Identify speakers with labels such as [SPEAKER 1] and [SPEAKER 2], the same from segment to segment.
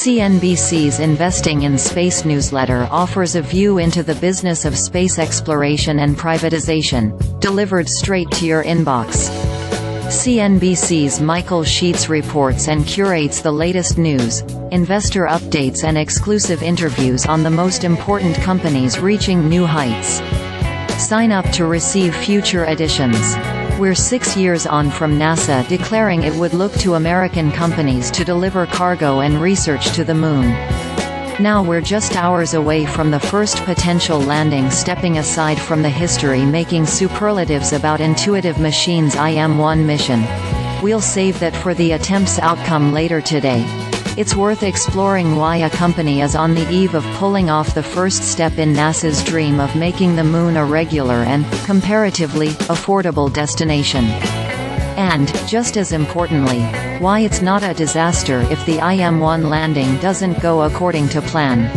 [SPEAKER 1] CNBC's Investing in Space newsletter offers a view into the business of space exploration and privatization, delivered straight to your inbox. CNBC's Michael Sheetz reports and curates the latest news, investor updates and exclusive interviews on the most important companies reaching new heights. Sign up to receive future editions. We're 6 years on from NASA declaring it would look to American companies to deliver cargo and research to the Moon. Now we're just hours away from the first potential landing. Stepping aside from the history-making superlatives about Intuitive Machines' IM-1 mission, we'll save that for the attempt's outcome later today. It's worth exploring why a company is on the eve of pulling off the first step in NASA's dream of making the Moon a regular and, comparatively, affordable destination. And, just as importantly, why it's not a disaster if the IM-1 landing doesn't go according to plan.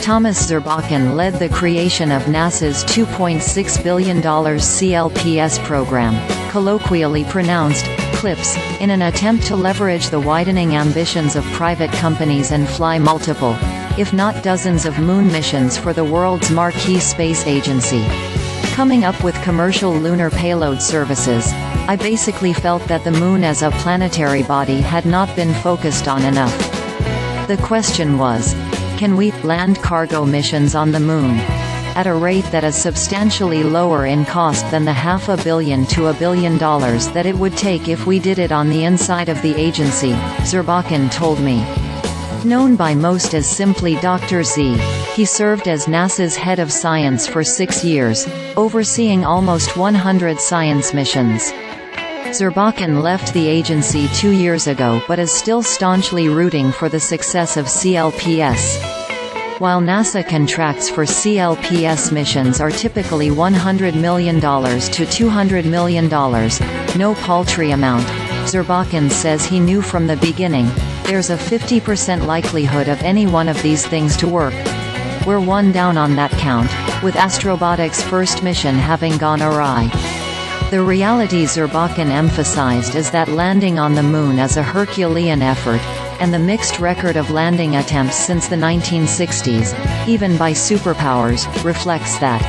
[SPEAKER 1] Thomas Zurbuchen led the creation of NASA's $2.6 billion CLPS program, colloquially pronounced CLPS, in an attempt to leverage the widening ambitions of private companies and fly multiple, if not dozens of moon missions for the world's marquee space agency. Coming up with Commercial Lunar Payload Services, I basically felt that the Moon as a planetary body had not been focused on enough. The question was, can we land cargo missions on the Moon at a rate that is substantially lower in cost than the $500 million to $1 billion that it would take if we did it on the inside of the agency, Zurbuchen told me. Known by most as simply Dr. Z, he served as NASA's head of science for 6 years, overseeing almost 100 science missions. Zurbuchen left the agency 2 years ago but is still staunchly rooting for the success of CLPS. While NASA contracts for CLPS missions are typically $100 million to $200 million, no paltry amount, Zurbuchen says he knew from the beginning, there's a 50% likelihood of any one of these things to work. We're one down on that count, with Astrobotic's first mission having gone awry. The reality Zurbuchen emphasized is that landing on the Moon is a Herculean effort, and the mixed record of landing attempts since the 1960s, even by superpowers, reflects that.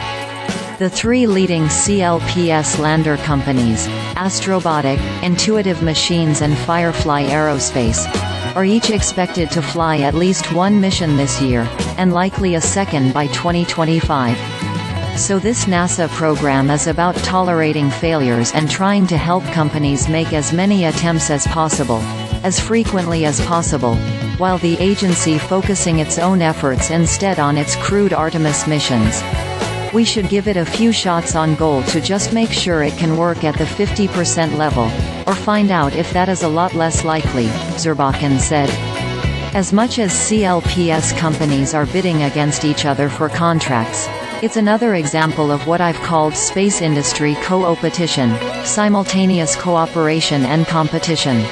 [SPEAKER 1] The 3 leading CLPS lander companies, Astrobotic, Intuitive Machines and Firefly Aerospace, are each expected to fly at least 1 mission this year, and likely a second by 2025. So this NASA program is about tolerating failures and trying to help companies make as many attempts as possible, as frequently as possible, while the agency focusing its own efforts instead on its crewed Artemis missions. We should give it a few shots on goal to just make sure it can work at the 50% level, or find out if that is a lot less likely, Zurbuchen said. As much as CLPS companies are bidding against each other for contracts, it's another example of what I've called space industry coopetition, simultaneous cooperation and competition.